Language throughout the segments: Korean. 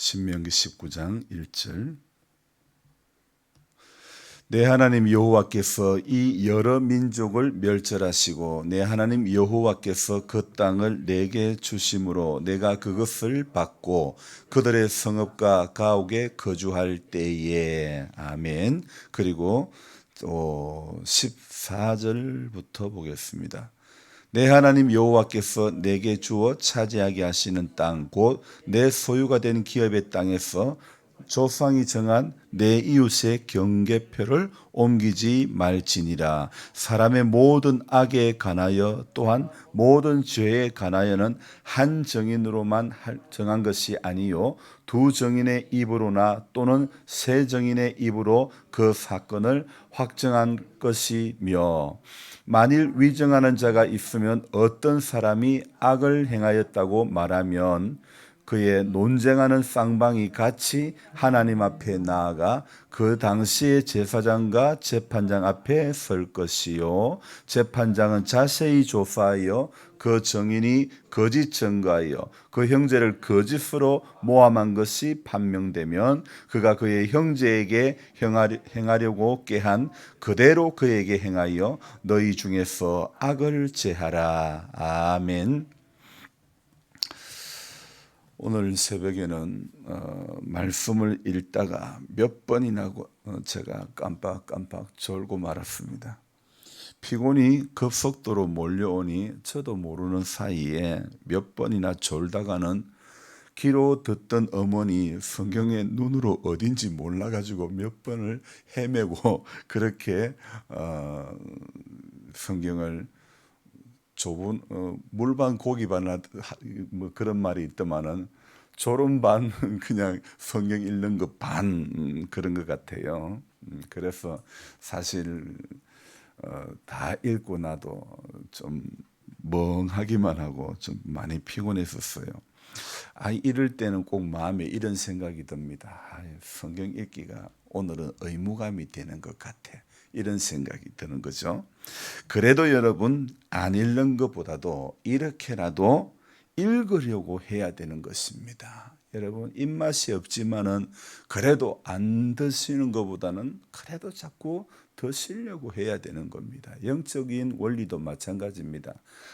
신명기 19장 1절. 내 하나님 여호와께서 이 여러 민족을 멸절하시고 내 하나님 여호와께서 그 땅을 내게 주심으로 내가 그것을 받고 그들의 성읍과 가옥에 거주할 때에. 아멘. 그리고 또 14절부터 보겠습니다. 내 하나님 여호와께서 내게 주어 차지하게 하시는 땅 곧 내 소유가 된 기업의 땅에서 조상이 정한 내 이웃의 경계표를 옮기지 말지니라. 사람의 모든 악에 관하여 또한 모든 죄에 관하여는 한 정인으로만 정한 것이 아니요 두 정인의 입으로나 또는 세 정인의 입으로 그 사건을 확정한 것이며, 만일 위정하는 자가 있으면 어떤 사람이 악을 행하였다고 말하면 그의 논쟁하는 쌍방이 같이 하나님 앞에 나아가 그 당시의 제사장과 재판장 앞에 설 것이요 재판장은 자세히 조사하여 그 정인이 거짓 증거하여 그 형제를 거짓으로 모함한 것이 판명되면 그가 그의 형제에게 행하려고 꾀한 그대로 그에게 행하여 너희 중에서 악을 제하라. 아멘. 오늘 새벽에는 말씀을 읽다가 몇 번이나 제가 깜빡깜빡 졸고 말았습니다. 피곤이 급속도로 몰려오니 저도 모르는 사이에 몇 번이나 졸다가는 귀로 듣던 어머니 성경의 눈으로 어딘지 몰라가지고 몇 번을 헤매고 그렇게 성경을 좁은 물반 고기반 뭐 그런 말이 있더만은 졸음 반 그냥 성경 읽는 것 반 그런 것 같아요. 그래서 사실 다 읽고 나도 좀 멍하기만 하고 좀 많이 피곤했었어요. 이럴 때는 꼭 마음에 이런 생각이 듭니다. 성경 읽기가 오늘은 의무감이 되는 것 같아. 이런 생각이 드는 거죠. 그래도 여러분, 안 읽는 것보다도 이렇게라도 읽으려고 해야 되는 것입니다. 여러분, 입맛이 없지만은 그래도 안 드시는 것보다는 그래도 자꾸 드시려고 해야 되는 겁니다. 영적인 원리도 마찬가지입니다.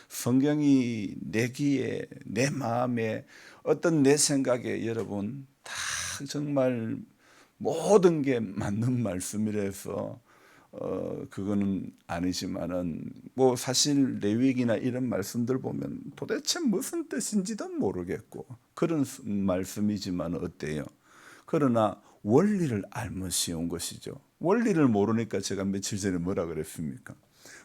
성경이 내 귀에, 내 마음에, 어떤 내 생각에 여러분 다 정말 모든 게 맞는 말씀이라서 그거는 아니지만은 뭐 사실 레위기나 이런 말씀들 보면 도대체 무슨 뜻인지도 모르겠고 그런 말씀이지만 어때요? 그러나 원리를 알면 쉬운 것이죠. 원리를 모르니까 제가 며칠 전에 뭐라 그랬습니까?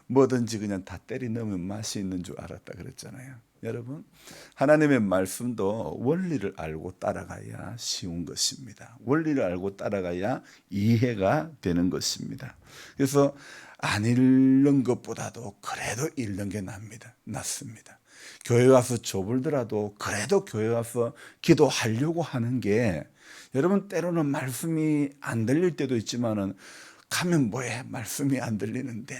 뭐든지 그냥 다 때리 넣으면 맛이 있는 줄 알았다 그랬잖아요. 여러분, 하나님의 말씀도 원리를 알고 따라가야 쉬운 것입니다. 원리를 알고 따라가야 이해가 되는 것입니다. 그래서 안 읽는 것보다도 그래도 읽는 게 낫습니다. 교회 와서 좁을더라도 그래도 교회 와서 기도하려고 하는 게, 여러분 때로는 말씀이 안 들릴 때도 있지만은 가면 뭐해 말씀이 안 들리는데,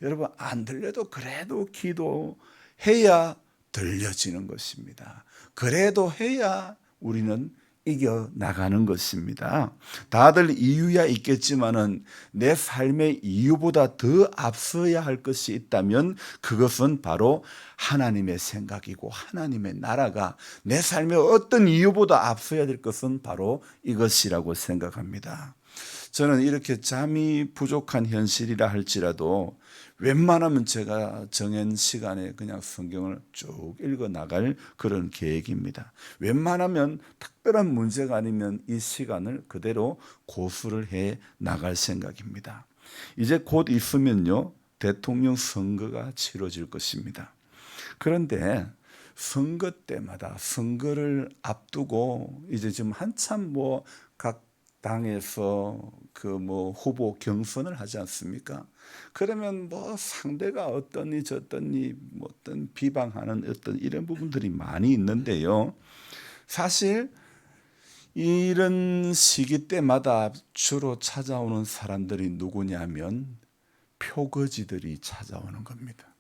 여러분 안 들려도 그래도 기도해야 들려지는 것입니다. 그래도 해야 우리는 이겨나가는 것입니다. 다들 이유야 있겠지만은 내 삶의 이유보다 더 앞서야 할 것이 있다면 그것은 바로 하나님의 생각이고 하나님의 나라가 내 삶의 어떤 이유보다 앞서야 될 것은 바로 이것이라고 생각합니다. 저는 이렇게 잠이 부족한 현실이라 할지라도 웬만하면 제가 정한 시간에 그냥 성경을 쭉 읽어 나갈 그런 계획입니다. 웬만하면 특별한 문제가 아니면 이 시간을 그대로 고수를 해 나갈 생각입니다. 이제 곧 있으면요, 대통령 선거가 치러질 것입니다. 그런데 선거 때마다 선거를 앞두고 이제 지금 한참 각 당에서 후보 경선을 하지 않습니까? 그러면 상대가 어떠니 저떠니 어떤 비방하는 어떤 이런 부분들이 많이 있는데요. 사실 이런 시기 때마다 주로 찾아오는 사람들이 누구냐면 표거지들이 찾아오는 겁니다.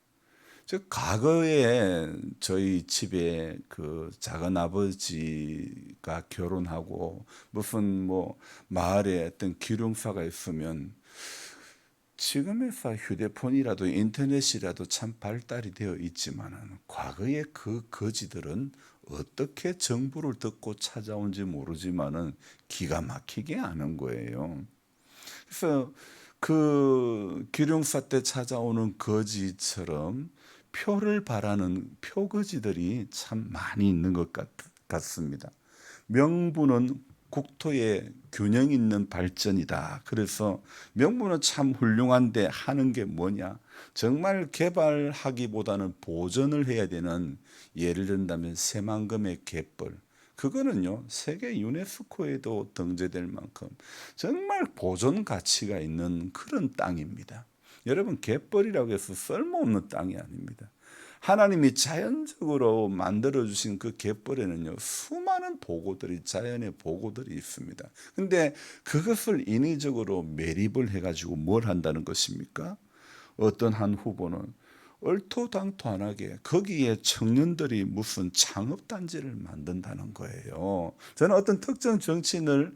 즉 과거에 저희 집에 그 작은 아버지가 결혼하고 무슨 뭐 마을에 어떤 기룡사가 있으면 지금에서 휴대폰이라도 인터넷이라도 참 발달이 되어 있지만은 과거에 그 거지들은 어떻게 정보를 듣고 찾아온지 모르지만은 기가 막히게 아는 거예요. 그래서 그 기룡사 때 찾아오는 거지처럼 표를 바라는 표거지들이 참 많이 있는 것 같습니다. 명분은 국토의 균형 있는 발전이다. 그래서 명분은 참 훌륭한데 하는 게 뭐냐? 정말 개발하기보다는 보존을 해야 되는, 예를 든다면 새만금의 갯벌. 그거는요, 세계 유네스코에도 등재될 만큼 정말 보존 가치가 있는 그런 땅입니다. 여러분, 갯벌이라고 해서 쓸모없는 땅이 아닙니다. 하나님이 자연적으로 만들어 주신 그 갯벌에는요, 수많은 보고들이, 자연의 보고들이 있습니다. 근데 그것을 인위적으로 매립을 해가지고 뭘 한다는 것입니까? 어떤 한 후보는 얼토당토하게 거기에 청년들이 무슨 창업단지를 만든다는 거예요. 저는 어떤 특정 정치인을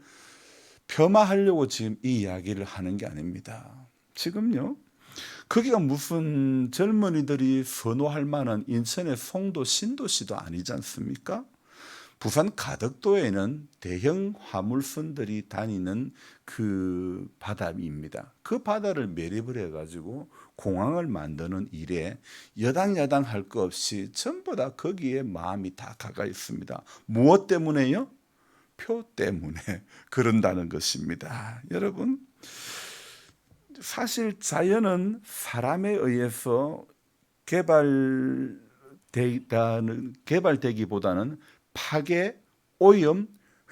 폄하하려고 지금 이 이야기를 하는 게 아닙니다. 지금요, 거기가 무슨 젊은이들이 선호할 만한 인천의 송도 신도시도 아니지 않습니까? 부산 가덕도에는 대형 화물선들이 다니는 그 바다입니다. 그 바다를 매립을 해가지고 공항을 만드는 일에 여당 야당 할 거 없이 전부 다 거기에 마음이 다 가가 있습니다. 무엇 때문에요? 표 때문에 그런다는 것입니다. 여러분, 사실 자연은 사람에 의해서 개발되기보다는 파괴, 오염,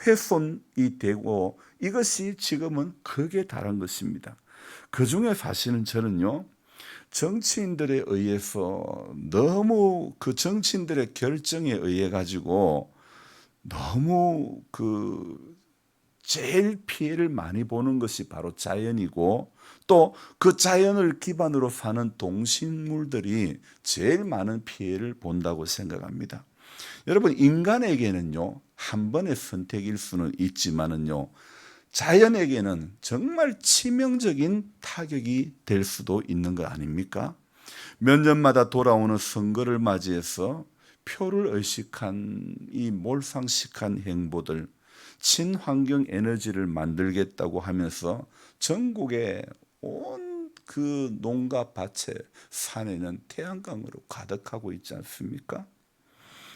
훼손이 되고, 이것이 지금은 극에 달한 것입니다. 그 중에 사실은 저는요, 정치인들에 의해서 너무 그 정치인들의 결정에 의해 가지고 너무 그 제일 피해를 많이 보는 것이 바로 자연이고, 또 그 자연을 기반으로 사는 동식물들이 제일 많은 피해를 본다고 생각합니다. 여러분, 인간에게는요, 한 번의 선택일 수는 있지만은요, 자연에게는 정말 치명적인 타격이 될 수도 있는 거 아닙니까? 몇 년마다 돌아오는 선거를 맞이해서 표를 의식한 이 몰상식한 행보들, 친환경 에너지를 만들겠다고 하면서 전국의 온 그 농가 밭에 산에는 태양광으로 가득하고 있지 않습니까?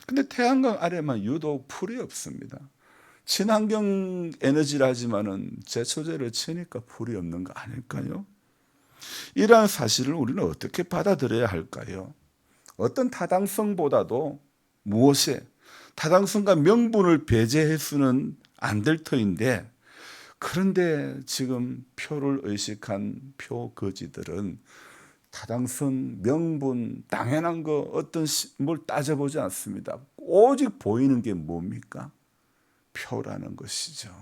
근데 태양광 아래만 유독 풀이 없습니다. 친환경 에너지라 하지만은 제초제를 치니까 풀이 없는 거 아닐까요? 이러한 사실을 우리는 어떻게 받아들여야 할까요? 어떤 타당성보다도 무엇에, 타당성과 명분을 배제해서는 안 될 터인데, 그런데 지금 표를 의식한 표거지들은 타당성, 명분, 당연한 거 어떤 뭘 따져보지 않습니다. 오직 보이는 게 뭡니까? 표라는 것이죠.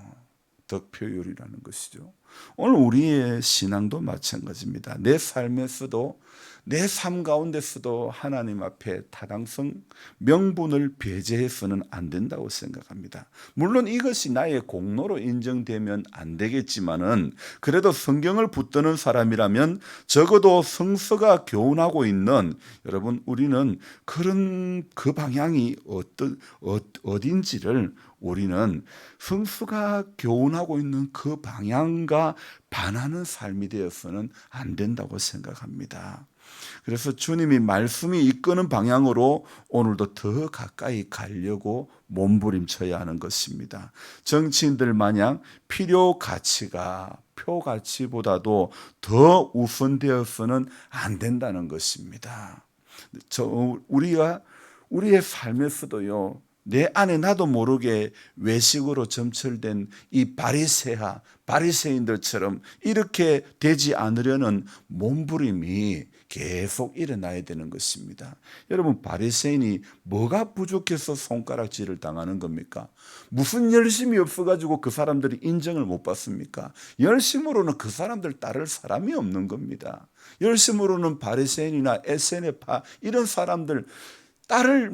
득표율이라는 것이죠. 오늘 우리의 신앙도 마찬가지입니다. 내 삶에서도, 내 삶 가운데서도 하나님 앞에 타당성, 명분을 배제해서는 안 된다고 생각합니다. 물론 이것이 나의 공로로 인정되면 안 되겠지만은, 그래도 성경을 붙드는 사람이라면 적어도 성서가 교훈하고 있는, 여러분, 우리는 그런 그 방향이 어딘지를 우리는 성수가 교훈하고 있는 그 방향과 반하는 삶이 되어서는 안 된다고 생각합니다. 그래서 주님이 말씀이 이끄는 방향으로 오늘도 더 가까이 가려고 몸부림쳐야 하는 것입니다. 정치인들 마냥 필요 가치가 표 가치보다도 더 우선되어서는 안 된다는 것입니다. 우리의 삶에서도요, 내 안에 나도 모르게 외식으로 점철된 이 바리새인들처럼 이렇게 되지 않으려는 몸부림이 계속 일어나야 되는 것입니다. 여러분, 바리새인이 뭐가 부족해서 손가락질을 당하는 겁니까? 무슨 열심이 없어가지고 그 사람들이 인정을 못 받습니까? 열심으로는 그 사람들 따를 사람이 없는 겁니다. 열심으로는 바리새인이나 에세네파 이런 사람들 딸을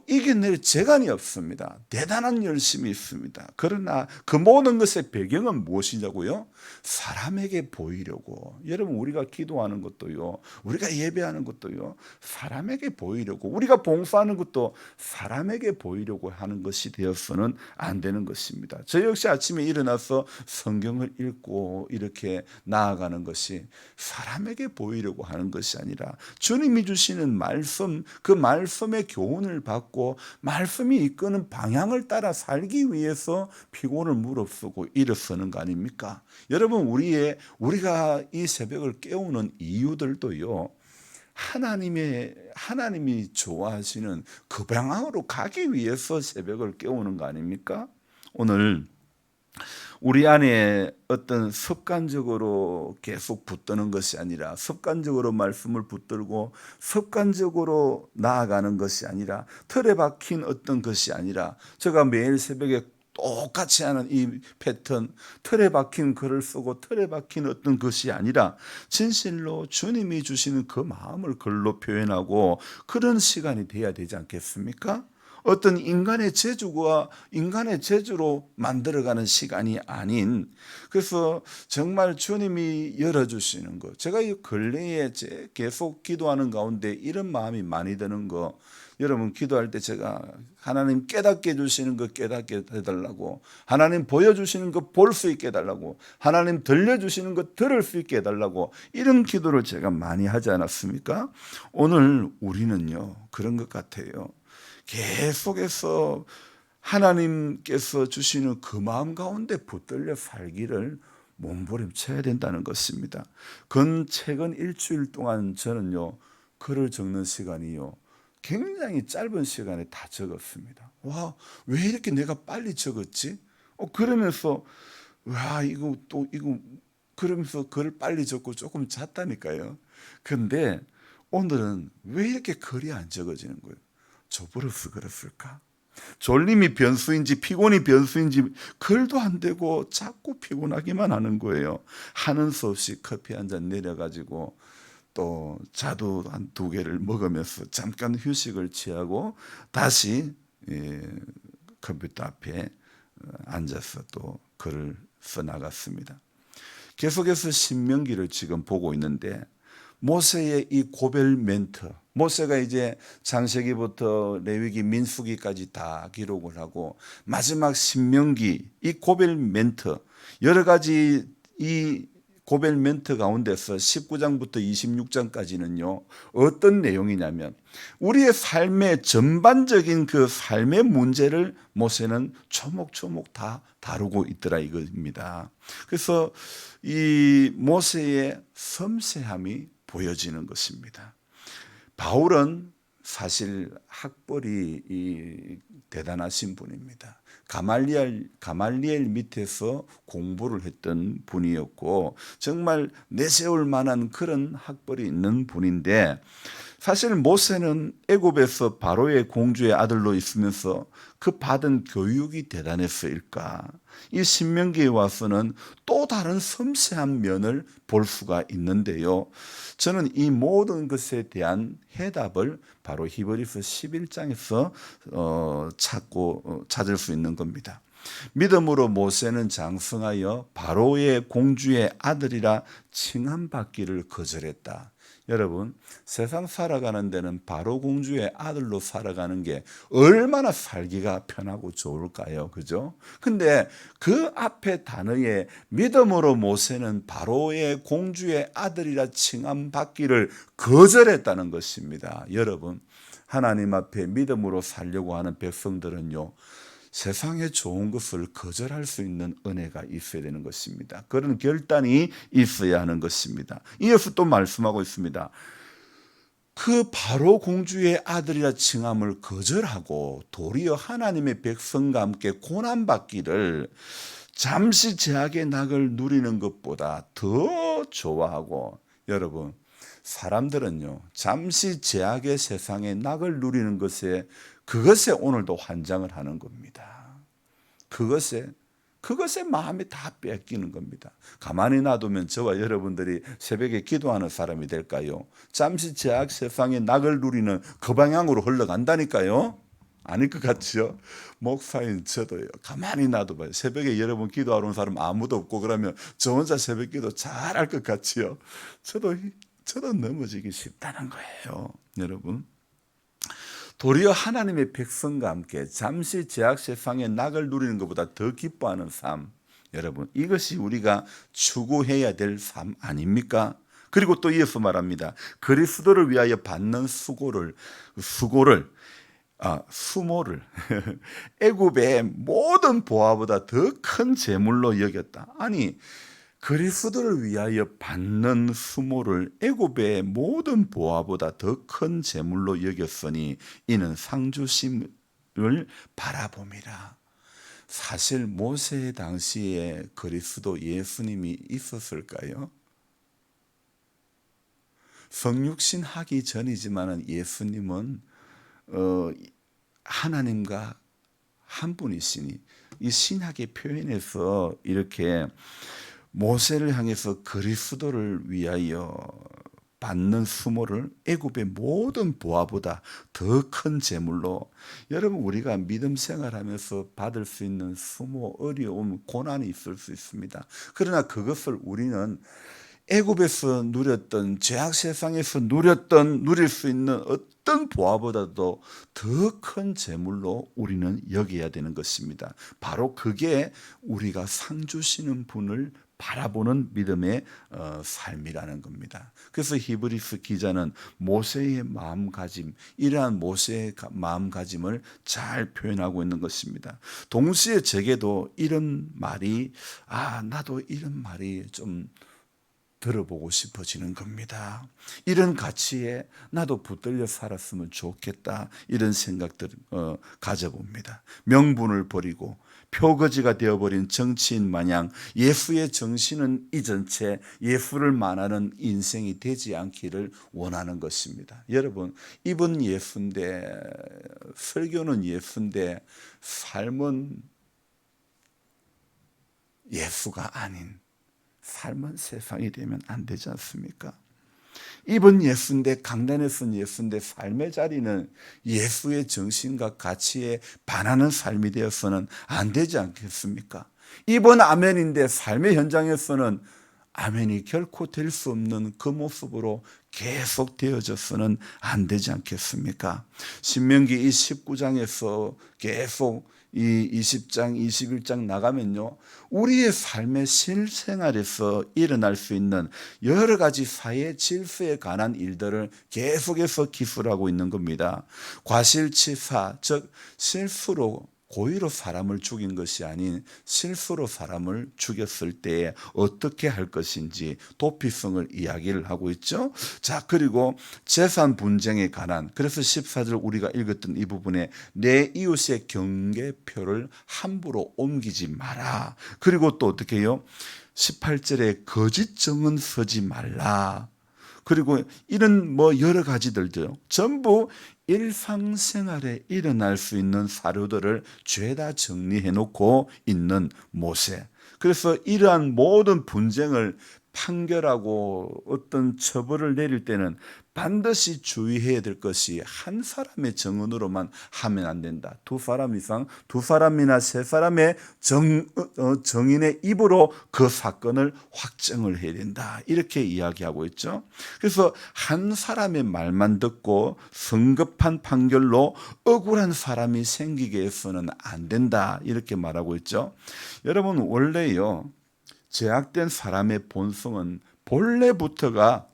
이겨낼 재간이 없습니다. 대단한 열심이 있습니다. 그러나 그 모든 것의 배경은 무엇이냐고요? 사람에게 보이려고. 여러분, 우리가 기도하는 것도요, 우리가 예배하는 것도요, 사람에게 보이려고, 우리가 봉사하는 것도 사람에게 보이려고 하는 것이 되어서는 안 되는 것입니다. 저 역시 아침에 일어나서 성경을 읽고 이렇게 나아가는 것이 사람에게 보이려고 하는 것이 아니라 주님이 주시는 말씀, 그 말씀의 교훈을 받고 말씀이 이끄는 방향을 따라 살기 위해서 피곤을 무릅쓰고 일어서는 거 아닙니까? 여러분, 우리가 이 새벽을 깨우는 이유들도요, 하나님이 좋아하시는 그 방향으로 가기 위해서 새벽을 깨우는 거 아닙니까? 오늘 우리 안에 어떤 습관적으로 계속 붙드는 것이 아니라, 습관적으로 말씀을 붙들고 습관적으로 나아가는 것이 아니라, 틀에 박힌 어떤 것이 아니라, 제가 매일 새벽에 똑같이 하는 이 패턴, 틀에 박힌 글을 쓰고 틀에 박힌 어떤 것이 아니라 진실로 주님이 주시는 그 마음을 글로 표현하고 그런 시간이 돼야 되지 않겠습니까? 어떤 인간의 재주가 인간의 재주로 만들어가는 시간이 아닌, 그래서 정말 주님이 열어주시는 것, 제가 이 근래에 계속 기도하는 가운데 이런 마음이 많이 드는 거, 여러분, 기도할 때 제가 하나님 깨닫게 해주시는 거 깨닫게 해달라고, 하나님 보여주시는 거 볼 수 있게 해달라고, 하나님 들려주시는 거 들을 수 있게 해달라고, 이런 기도를 제가 많이 하지 않았습니까? 오늘 우리는요, 그런 것 같아요. 계속해서 하나님께서 주시는 그 마음 가운데 붙들려 살기를 몸부림쳐야 된다는 것입니다. 최근 일주일 동안 저는요, 글을 적는 시간이요, 굉장히 짧은 시간에 다 적었습니다. 와, 왜 이렇게 내가 빨리 적었지? 그러면서 그러면서 글을 빨리 적고 조금 잤다니까요. 근데 오늘은 왜 이렇게 글이 안 적어지는 거예요? 저버려서 그랬을까? 졸림이 변수인지 피곤이 변수인지 글도 안 되고 자꾸 피곤하기만 하는 거예요. 하는 수 없이 커피 한 잔 내려가지고 또 자두 한 2개를 먹으면서 잠깐 휴식을 취하고 다시 컴퓨터 앞에 앉아서 또 글을 써나갔습니다. 계속해서 신명기를 지금 보고 있는데, 모세의 이 고별 멘트, 모세가 이제 창세기부터 레위기, 민수기까지 다 기록을 하고 마지막 신명기, 이 고별 멘트, 여러 가지 이 고별 멘트 가운데서 19장부터 26장까지는요, 어떤 내용이냐면 우리의 삶의 전반적인 그 삶의 문제를 모세는 초목초목 다 다루고 있더라 이겁니다. 그래서 이 모세의 섬세함이 보여지는 것입니다. 바울은 사실 학벌이 대단하신 분입니다. 가말리엘 밑에서 공부를 했던 분이었고 정말 내세울 만한 그런 학벌이 있는 분인데, 사실 모세는 애굽에서 바로의 공주의 아들로 있으면서 그 받은 교육이 대단했을까? 이 신명기에 와서는 또 다른 섬세한 면을 볼 수가 있는데요. 저는 이 모든 것에 대한 해답을 바로 히브리서 11장에서 찾을 수 있는 겁니다. 믿음으로 모세는 장성하여 바로의 공주의 아들이라 칭함받기를 거절했다. 여러분, 세상 살아가는 데는 바로 공주의 아들로 살아가는 게 얼마나 살기가 편하고 좋을까요? 그죠? 근데 그 앞에 단어에 믿음으로 모세는 바로의 공주의 아들이라 칭함받기를 거절했다는 것입니다. 여러분, 하나님 앞에 믿음으로 살려고 하는 백성들은요, 세상에 좋은 것을 거절할 수 있는 은혜가 있어야 되는 것입니다. 그런 결단이 있어야 하는 것입니다. 이어서 또 말씀하고 있습니다. 그 바로 공주의 아들이라 칭함을 거절하고 도리어 하나님의 백성과 함께 고난받기를 잠시 제약의 낙을 누리는 것보다 더 좋아하고, 여러분, 사람들은요, 잠시 제약의 세상에 낙을 누리는 그것에 오늘도 환장을 하는 겁니다. 그것에 마음이 다 뺏기는 겁니다. 가만히 놔두면 저와 여러분들이 새벽에 기도하는 사람이 될까요? 잠시 제약 세상에 낙을 누리는 그 방향으로 흘러간다니까요. 아닐 것 같죠? 목사인 저도요. 가만히 놔둬봐요. 새벽에 여러분 기도하러 온 사람 아무도 없고 그러면 저 혼자 새벽 기도 잘할 것 같지요? 저도 넘어지기 쉽다는 거예요. 여러분. 도리어 하나님의 백성과 함께 잠시 제약 세상의 낙을 누리는 것보다 더 기뻐하는 삶. 여러분, 이것이 우리가 추구해야 될 삶 아닙니까? 그리고 또 이어서 말합니다. 그리스도를 위하여 받는 수모를 애굽의 모든 보화보다 더 큰 재물로 여겼다. 아니, 그리스도를 위하여 받는 수모를 애굽의 모든 보화보다 더 큰 재물로 여겼으니 이는 상주심을 바라봄이라. 사실 모세 당시에 그리스도 예수님이 있었을까요? 성육신 하기 전이지만 예수님은 하나님과 한 분이시니 이 신학의 표현에서 이렇게 모세를 향해서 그리스도를 위하여 받는 수모를 애굽의 모든 보화보다 더 큰 재물로, 여러분 우리가 믿음 생활하면서 받을 수 있는 수모, 어려움, 고난이 있을 수 있습니다. 그러나 그것을 우리는 애굽에서 누렸던, 죄악 세상에서 누릴 수 있는 어떤 보화보다도 더 큰 재물로 우리는 여겨야 되는 것입니다. 바로 그게 우리가 상 주시는 분을 바라보는 믿음의 삶이라는 겁니다. 그래서 히브리서 기자는 모세의 마음가짐, 이러한 모세의 마음가짐을 잘 표현하고 있는 것입니다. 동시에 제게도 이런 말이, 나도 이런 말이 좀 들어보고 싶어지는 겁니다. 이런 가치에 나도 붙들려 살았으면 좋겠다, 이런 생각들 가져봅니다. 명분을 버리고 표거지가 되어버린 정치인 마냥 예수의 정신은 잊은 채 예수를 만하는 인생이 되지 않기를 원하는 것입니다. 여러분, 입은 예수인데, 설교는 예수인데 삶은 예수가 아닌 삶은 세상이 되면 안 되지 않습니까? 입은 예수인데, 강단에서는 예수인데 삶의 자리는 예수의 정신과 가치에 반하는 삶이 되어서는 안 되지 않겠습니까? 입은 아멘인데 삶의 현장에서는 아멘이 결코 될 수 없는 그 모습으로 계속 되어져서는 안 되지 않겠습니까? 신명기 이 19장에서 계속 이 20장, 21장 나가면요, 우리의 삶의 실생활에서 일어날 수 있는 여러 가지 사회 질서에 관한 일들을 계속해서 기술하고 있는 겁니다. 과실치사, 즉 실수로, 고의로 사람을 죽인 것이 아닌 실수로 사람을 죽였을 때 어떻게 할 것인지 도피성을 이야기를 하고 있죠. 자, 그리고 재산 분쟁에 관한, 그래서 14절 우리가 읽었던 이 부분에 내 이웃의 경계표를 함부로 옮기지 마라. 그리고 또 어떻게 해요? 18절에 거짓 증언 서지 말라. 그리고 이런 여러 가지들도 전부 일상생활에 일어날 수 있는 사료들을 죄다 정리해 놓고 있는 모세. 그래서 이러한 모든 분쟁을 판결하고 어떤 처벌을 내릴 때는 반드시 주의해야 될 것이 한 사람의 증언으로만 하면 안 된다. 두 사람 이상, 두 사람이나 세 사람의 정인의 입으로 그 사건을 확정을 해야 된다, 이렇게 이야기하고 있죠. 그래서 한 사람의 말만 듣고 성급한 판결로 억울한 사람이 생기게 해서는 안 된다, 이렇게 말하고 있죠. 여러분, 원래요, 죄악된 사람의 본성은 본래부터가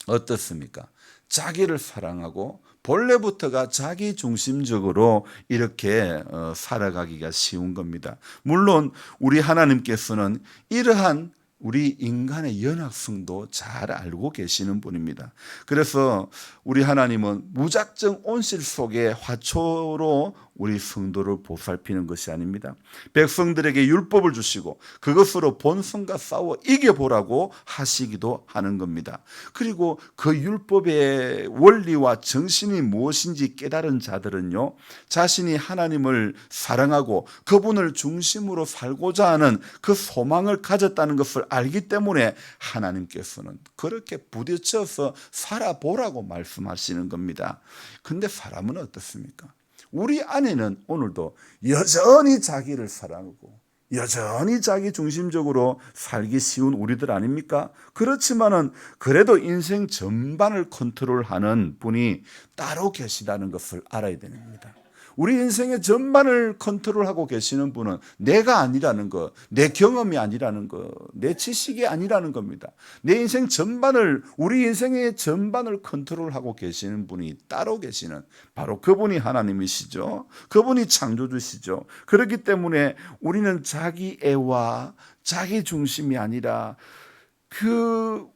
어떻습니까? 자기를 사랑하고 본래부터가 자기 중심적으로 이렇게 살아가기가 쉬운 겁니다. 물론 우리 하나님께서는 이러한 우리 인간의 연약성도 잘 알고 계시는 분입니다. 그래서 우리 하나님은 무작정 온실 속에 화초로 우리 성도를 보살피는 것이 아닙니다. 백성들에게 율법을 주시고 그것으로 본성과 싸워 이겨보라고 하시기도 하는 겁니다. 그리고 그 율법의 원리와 정신이 무엇인지 깨달은 자들은요, 자신이 하나님을 사랑하고 그분을 중심으로 살고자 하는 그 소망을 가졌다는 것을 알기 때문에 하나님께서는 그렇게 부딪혀서 살아보라고 말씀하시는 겁니다. 근데 사람은 어떻습니까? 우리 안에는 오늘도 여전히 자기를 사랑하고 여전히 자기 중심적으로 살기 쉬운 우리들 아닙니까? 그렇지만은 그래도 인생 전반을 컨트롤하는 분이 따로 계시다는 것을 알아야 됩니다. 우리 인생의 전반을 컨트롤하고 계시는 분은 내가 아니라는 것, 내 경험이 아니라는 것, 내 지식이 아니라는 겁니다. 내 인생 전반을, 우리 인생의 전반을 컨트롤하고 계시는 분이 따로 계시는 바로 그분이 하나님이시죠. 그분이 창조주시죠. 그렇기 때문에 우리는 자기 애와 자기 중심이 아니라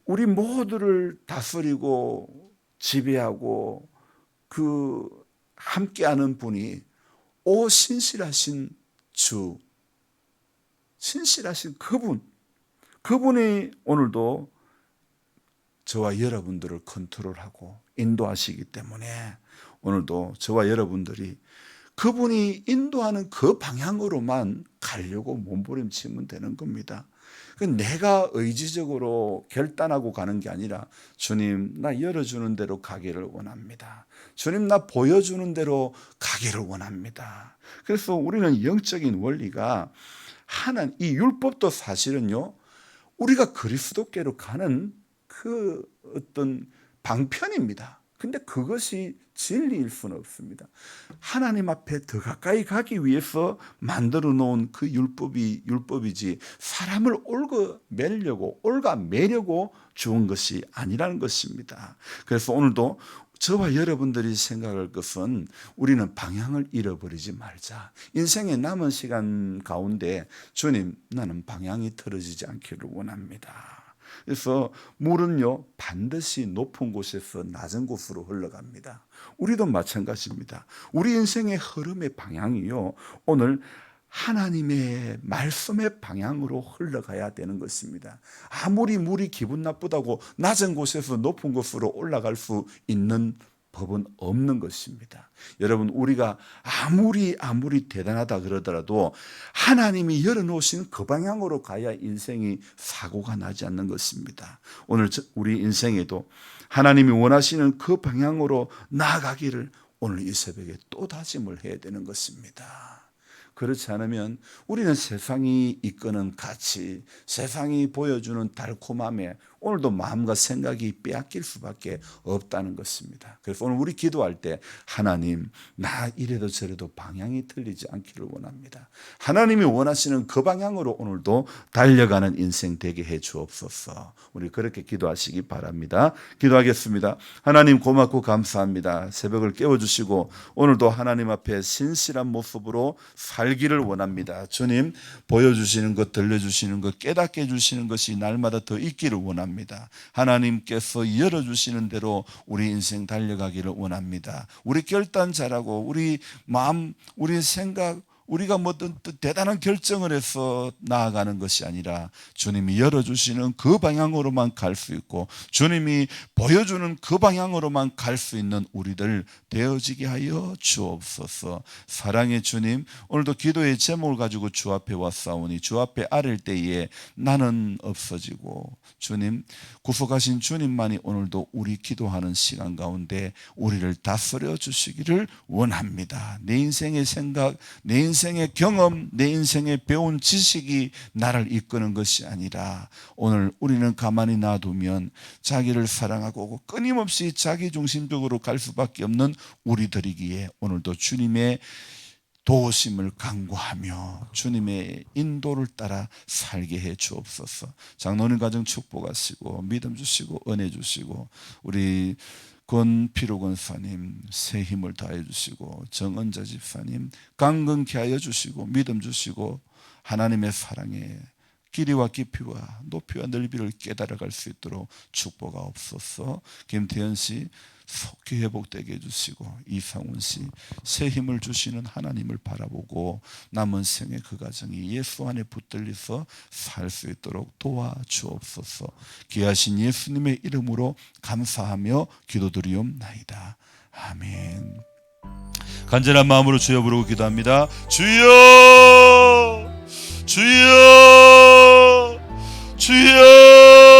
우리 모두를 다스리고 지배하고 함께하는 분이 신실하신 주, 신실하신 그분이 오늘도 저와 여러분들을 컨트롤하고 인도하시기 때문에 오늘도 저와 여러분들이 그분이 인도하는 그 방향으로만 가려고 몸부림치면 되는 겁니다. 내가 의지적으로 결단하고 가는 게 아니라 주님, 나 열어주는 대로 가기를 원합니다. 주님, 나 보여주는 대로 가기를 원합니다. 그래서 우리는 영적인 원리가 이 율법도 사실은요, 우리가 그리스도께로 가는 그 어떤 방편입니다. 근데 그것이 진리일 수는 없습니다. 하나님 앞에 더 가까이 가기 위해서 만들어 놓은 그 율법이지 사람을 올가매려고 주은 것이 아니라는 것입니다. 그래서 오늘도 저와 여러분들이 생각할 것은 우리는 방향을 잃어버리지 말자. 인생의 남은 시간 가운데 주님, 나는 방향이 틀어지지 않기를 원합니다. 그래서 물은요, 반드시 높은 곳에서 낮은 곳으로 흘러갑니다. 우리도 마찬가지입니다. 우리 인생의 흐름의 방향이요, 오늘 하나님의 말씀의 방향으로 흘러가야 되는 것입니다. 아무리 물이 기분 나쁘다고 낮은 곳에서 높은 곳으로 올라갈 수 있는 법은 없는 것입니다. 여러분, 우리가 아무리 대단하다 그러더라도 하나님이 열어놓으신 그 방향으로 가야 인생이 사고가 나지 않는 것입니다. 오늘 우리 인생에도 하나님이 원하시는 그 방향으로 나아가기를 오늘 이 새벽에 또 다짐을 해야 되는 것입니다. 그렇지 않으면 우리는 세상이 이끄는 가치, 세상이 보여주는 달콤함에 오늘도 마음과 생각이 빼앗길 수밖에 없다는 것입니다. 그래서 오늘 우리 기도할 때 하나님, 나 이래도 저래도 방향이 틀리지 않기를 원합니다. 하나님이 원하시는 그 방향으로 오늘도 달려가는 인생 되게 해 주옵소서. 우리 그렇게 기도하시기 바랍니다. 기도하겠습니다. 하나님, 고맙고 감사합니다. 새벽을 깨워주시고 오늘도 하나님 앞에 신실한 모습으로 살기를 원합니다. 주님, 보여주시는 것, 들려주시는 것, 깨닫게 해주시는 것이 날마다 더 있기를 원합니다. 하나님께서 열어주시는 대로 우리 인생 달려가기를 원합니다. 우리 결단 잘하고 우리 마음, 우리 생각, 우리가 뭐 대단한 결정을 해서 나아가는 것이 아니라 주님이 열어주시는 그 방향으로만 갈 수 있고 주님이 보여주는 그 방향으로만 갈 수 있는 우리들 되어지게 하여 주옵소서. 사랑의 주님, 오늘도 기도의 제목을 가지고 주 앞에 왔사오니 주 앞에 아랠 때에 나는 없어지고 주님, 구속하신 주님만이 오늘도 우리 기도하는 시간 가운데 우리를 다스려 주시기를 원합니다. 내 인생의 생각, 내 인생의 경험, 내 인생의 배운 지식이 나를 이끄는 것이 아니라 오늘 우리는 가만히 놔두면 자기를 사랑하고 끊임없이 자기 중심적으로 갈 수밖에 없는 우리들이기에 오늘도 주님의 도우심을 간구하며 주님의 인도를 따라 살게 해 주옵소서. 장로님 가정 축복하시고 믿음 주시고 은혜 주시고 우리 권필호 권사님 새 힘을 다해 주시고 정은자 집사님 강건케 하여 주시고 믿음 주시고 하나님의 사랑에 길이와 깊이와 높이와 넓이를 깨달아갈 수 있도록 축복하옵소서. 김태현 씨 속히 회복되게 해주시고, 이상훈 씨 새 힘을 주시는 하나님을 바라보고 남은 생의 그 가정이 예수 안에 붙들려서 살 수 있도록 도와주옵소서. 귀하신 예수님의 이름으로 감사하며 기도드리옵나이다. 아멘. 간절한 마음으로 주여 부르고 기도합니다. 주여, 주여, 주여.